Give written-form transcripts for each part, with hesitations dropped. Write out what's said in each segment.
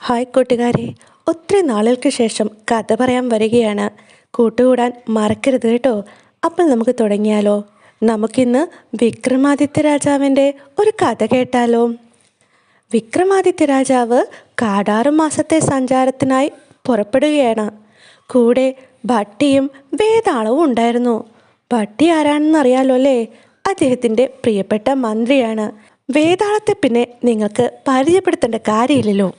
Hi കൂട്ടുകാരെ, ഒത്തിരി നാളുകൾക്ക് ശേഷം കഥ പറയാൻ വരികയാണ്. കൂട്ടുകൂടാൻ മറക്കരുത് കേട്ടോ. അപ്പോൾ നമുക്ക് തുടങ്ങിയാലോ? നമുക്കിന്ന് വിക്രമാദിത്യ രാജാവിൻ്റെ ഒരു കഥ കേട്ടാലോ? വിക്രമാദിത്യ രാജാവ് കാടാറ് മാസത്തെ സഞ്ചാരത്തിനായി പുറപ്പെടുകയാണ്. കൂടെ ഭട്ടിയും വേതാളവും ഉണ്ടായിരുന്നു. ഭട്ടി ആരാണെന്ന് അറിയാലോ അല്ലേ? അദ്ദേഹത്തിൻ്റെ പ്രിയപ്പെട്ട മന്ത്രിയാണ്. വേതാളത്തെ പിന്നെ നിങ്ങൾക്ക് പരിചയപ്പെടുത്തേണ്ട കാര്യമില്ലല്ലോ.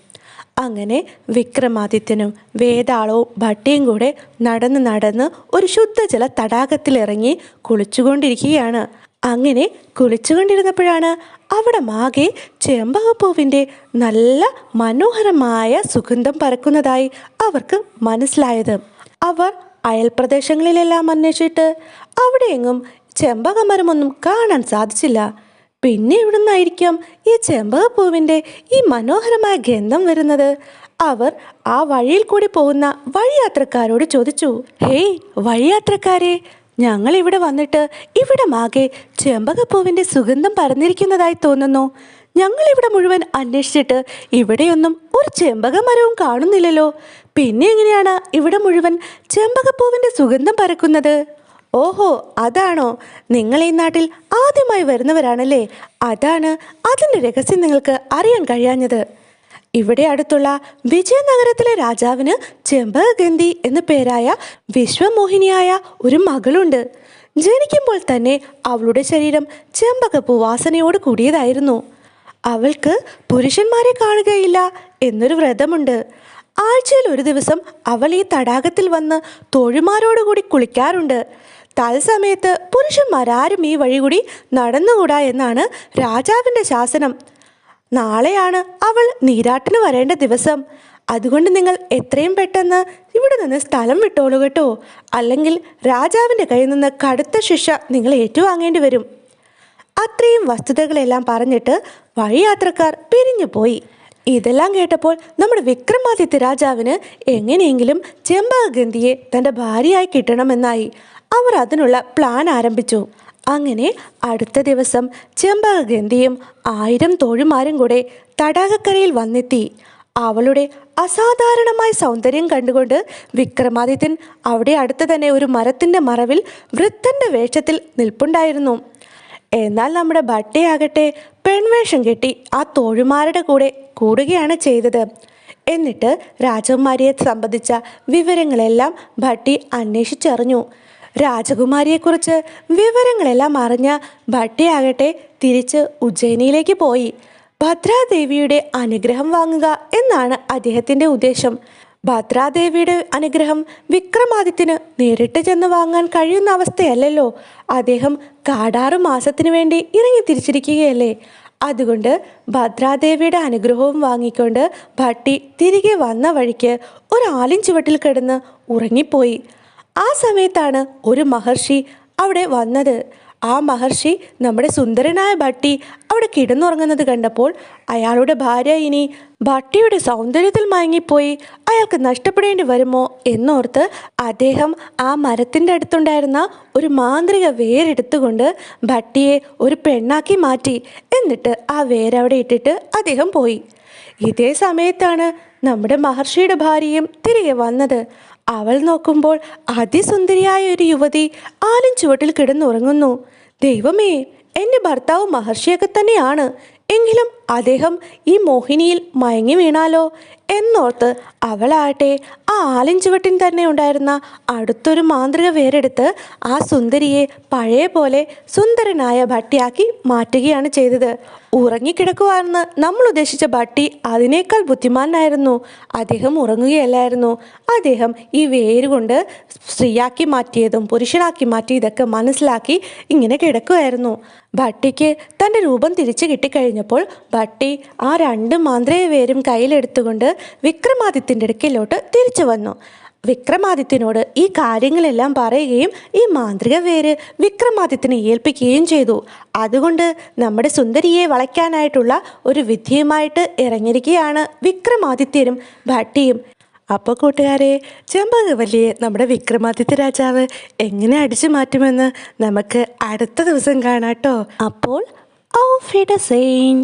അങ്ങനെ വിക്രമാദിത്യനും വേതാളവും ഭട്ടിയും കൂടെ നടന്ന് ഒരു ശുദ്ധജല തടാകത്തിലിറങ്ങി കുളിച്ചുകൊണ്ടിരിക്കുകയാണ്. അങ്ങനെ കുളിച്ചുകൊണ്ടിരുന്നപ്പോഴാണ് അവിടെ മാകെ ചെമ്പകപ്പൂവിൻ്റെ നല്ല മനോഹരമായ സുഗന്ധം പരക്കുന്നതായി അവർക്ക് മനസ്സിലായത്. അവർ അയൽപ്രദേശങ്ങളിലെല്ലാം അന്വേഷിച്ചിട്ട് അവിടെയെങ്ങും ചെമ്പകമരമൊന്നും കാണാൻ സാധിച്ചില്ല. പിന്നെ എവിടുന്നായിരിക്കാം ഈ ചെമ്പകപ്പൂവിൻ്റെ ഈ മനോഹരമായ ഗന്ധം വരുന്നത്? അവർ ആ വഴിയിൽ കൂടി പോകുന്ന വഴിയാത്രക്കാരോട് ചോദിച്ചു. ഹേയ് വഴിയാത്രക്കാരെ, ഞങ്ങൾ ഇവിടെ വന്നിട്ട് ഇവിടെ മാകെ ചെമ്പകപ്പൂവിൻ്റെ സുഗന്ധം പരന്നിരിക്കുന്നതായി തോന്നുന്നു. ഞങ്ങളിവിടെ മുഴുവൻ അന്വേഷിച്ചിട്ട് ഇവിടെയൊന്നും ഒരു ചെമ്പകമരവും കാണുന്നില്ലല്ലോ. പിന്നെ എങ്ങനെയാണ് ഇവിടെ മുഴുവൻ ചെമ്പകപ്പൂവിൻ്റെ സുഗന്ധം പരക്കുന്നത്? ഓഹോ, അതാണോ? നിങ്ങൾ ഈ നാട്ടിൽ ആദ്യമായി വരുന്നവരാണല്ലേ? അതാണ് അതിൻ്റെ രഹസ്യം നിങ്ങൾക്ക് അറിയാൻ കഴിയാഞ്ഞത്. ഇവിടെ അടുത്തുള്ള വിജയനഗരത്തിലെ രാജാവിന് ചെമ്പകഗന്ധി എന്നു പേരായ വിശ്വമോഹിനിയായ ഒരു മകളുണ്ട്. ജനിക്കുമ്പോൾ തന്നെ അവളുടെ ശരീരം ചെമ്പകപ്പൂ വാസനയോട് കൂടിയതായിരുന്നു. അവൾക്ക് പുരുഷന്മാരെ കാണുകയില്ല എന്നൊരു വ്രതമുണ്ട്. ആഴ്ചയിൽ ഒരു ദിവസം അവൾ ഈ തടാകത്തിൽ വന്ന് തോഴിമാരോടുകൂടി കുളിക്കാറുണ്ട്. തത്സമയത്ത് പുരുഷന്മാരാരും ഈ വഴി കൂടി നടന്നുകൂടാ എന്നാണ് രാജാവിൻ്റെ ശാസനം. നാളെയാണ് അവൾ നീരാട്ടിന് വരേണ്ട ദിവസം. അതുകൊണ്ട് നിങ്ങൾ എത്രയും പെട്ടെന്ന് ഇവിടെ നിന്ന് സ്ഥലം വിട്ടോളൂ കേട്ടോ. അല്ലെങ്കിൽ രാജാവിൻ്റെ കയ്യിൽ നിന്ന് കടുത്ത ശിക്ഷ നിങ്ങൾ ഏറ്റുവാങ്ങേണ്ടി വരും. അത്രയും വസ്തുതകളെല്ലാം പറഞ്ഞിട്ട് വഴിയാത്രക്കാർ പിരിഞ്ഞു പോയി. ഇതെല്ലാം കേട്ടപ്പോൾ നമ്മുടെ വിക്രമാദിത്യ രാജാവിന് എങ്ങനെയെങ്കിലും ചെമ്പകഗന്ധിയെ തൻ്റെ ഭാര്യയായി കിട്ടണമെന്നായി. അവർ അതിനുള്ള പ്ലാൻ ആരംഭിച്ചു. അങ്ങനെ അടുത്ത ദിവസം ചെമ്പകഗന്ധിയും 1000 തോഴിമാരും കൂടെ തടാകക്കരയിൽ വന്നെത്തി. അവളുടെ അസാധാരണമായ സൗന്ദര്യം കണ്ടുകൊണ്ട് വിക്രമാദിത്യൻ അവിടെ അടുത്ത് തന്നെ ഒരു മരത്തിൻ്റെ മറവിൽ വൃദ്ധൻ്റെ വേഷത്തിൽ നിൽപ്പുണ്ടായിരുന്നു. എന്നാൽ നമ്മുടെ ഭട്ടിയാകട്ടെ പെൺവേഷം കെട്ടി ആ തോഴിമാരുടെ കൂടെ കൂടുകയാണ് ചെയ്തത്. എന്നിട്ട് രാജകുമാരിയെ സംബന്ധിച്ച വിവരങ്ങളെല്ലാം ഭട്ടി അന്വേഷിച്ചറിഞ്ഞു. രാജകുമാരിയെക്കുറിച്ച് വിവരങ്ങളെല്ലാം അറിഞ്ഞ ഭട്ടിയാകട്ടെ തിരിച്ച് ഉജ്ജയിനിയിലേക്ക് പോയി. ഭദ്രാദേവിയുടെ അനുഗ്രഹം വാങ്ങുക എന്നാണ് അദ്ദേഹത്തിൻ്റെ ഉദ്ദേശം. ഭദ്രാദേവിയുടെ അനുഗ്രഹം വിക്രമാദിത്യന് നേരിട്ട് ചെന്ന് വാങ്ങാൻ കഴിയുന്ന അവസ്ഥയല്ലല്ലോ. അദ്ദേഹം കാടാറ് മാസത്തിനു വേണ്ടി ഇറങ്ങി തിരിച്ചിരിക്കുകയല്ലേ. അതുകൊണ്ട് ഭദ്രാദേവിയുടെ അനുഗ്രഹവും വാങ്ങിക്കൊണ്ട് ഭട്ടി തിരികെ വന്ന വഴിക്ക് ഒരു ആലിൻ ചുവട്ടിൽ കിടന്ന് ഉറങ്ങിപ്പോയി. ആ സമയത്താണ് ഒരു മഹർഷി അവിടെ വന്നത്. ആ മഹർഷി നമ്മുടെ സുന്ദരനായ ഭട്ടി അവിടെ കിടന്നുറങ്ങുന്നത് കണ്ടപ്പോൾ അയാളുടെ ഭാര്യ ഇനി ഭട്ടിയുടെ സൗന്ദര്യത്തിൽ മയങ്ങിപ്പോയി അയാൾക്ക് നഷ്ടപ്പെടേണ്ടി വരുമോ എന്നോർത്ത് അദ്ദേഹം ആ മരത്തിൻ്റെ അടുത്തുണ്ടായിരുന്ന ഒരു മാന്ത്രിക വേരെടുത്തുകൊണ്ട് ഭട്ടിയെ ഒരു പെണ്ണാക്കി മാറ്റി. എന്നിട്ട് ആ വേരവിടെ ഇട്ടിട്ട് അദ്ദേഹം പോയി. ഇതേ സമയത്താണ് നമ്മുടെ മഹർഷിയുടെ ഭാര്യയും തിരികെ വന്നത്. അവൾ നോക്കുമ്പോൾ അതിസുന്ദരിയായ ഒരു യുവതി ആലിൻ ചുവട്ടിൽ കിടന്നുറങ്ങുന്നു. ദൈവമേ, എൻ്റെ ഭർത്താവ് മഹർഷിയൊക്കെ തന്നെയാണ്. എങ്കിലും അദ്ദേഹം ഈ മോഹിനിയിൽ മയങ്ങി വീണാലോ എന്നോർത്ത് അവളാകട്ടെ ആ ആലിൻ ചുവട്ടിൽ തന്നെ ഉണ്ടായിരുന്ന അടുത്തൊരു മാന്ത്രിക വേരെടുത്ത് ആ സുന്ദരിയെ പഴയ പോലെ സുന്ദരനായ ഭട്ടിയാക്കി മാറ്റുകയാണ് ചെയ്തത്. ഉറങ്ങിക്കിടക്കുവാണെന്ന് നമ്മൾ ഉദ്ദേശിച്ച ഭട്ടി അതിനേക്കാൾ ബുദ്ധിമാനായിരുന്നു. അദ്ദേഹം ഉറങ്ങുകയല്ലായിരുന്നു. അദ്ദേഹം ഈ വേരുകൊണ്ട് സ്ത്രീയാക്കി മാറ്റിയതും പുരുഷനാക്കി മാറ്റിയതൊക്കെ മനസ്സിലാക്കി ഇങ്ങനെ കിടക്കുമായിരുന്നു. ഭട്ടിക്ക് തൻ്റെ രൂപം തിരിച്ചു കിട്ടിക്കഴിഞ്ഞപ്പോൾ ഭട്ടി ആ 2 മാന്ത്രിക വേരും കയ്യിലെടുത്തുകൊണ്ട് വിക്രമാദിത്യൻ്റെ അടുക്കലോട്ട് തിരിച്ചു വന്നു. വിക്രമാദിത്യനോട് ഈ കാര്യങ്ങളെല്ലാം പറയുകയും ഈ മാന്ത്രിക വേര് വിക്രമാദിത്യനെ ഏൽപ്പിക്കുകയും ചെയ്തു. അതുകൊണ്ട് നമ്മുടെ സുന്ദരിയെ വളയ്ക്കാനായിട്ടുള്ള ഒരു വിദ്യയുമായിട്ട് ഇറങ്ങിയിരിക്കുകയാണ് വിക്രമാദിത്യനും ഭട്ടിയും. അപ്പോൾ കൂട്ടുകാരെ, ചെമ്പകവല്ലിയെ നമ്മുടെ വിക്രമാദിത്യ രാജാവ് എങ്ങനെ അടിച്ചു മാറ്റുമെന്ന് നമുക്ക് അടുത്ത ദിവസം കാണാം കേട്ടോ. അപ്പോൾ ഔഫ് വിഡസെയിൻ.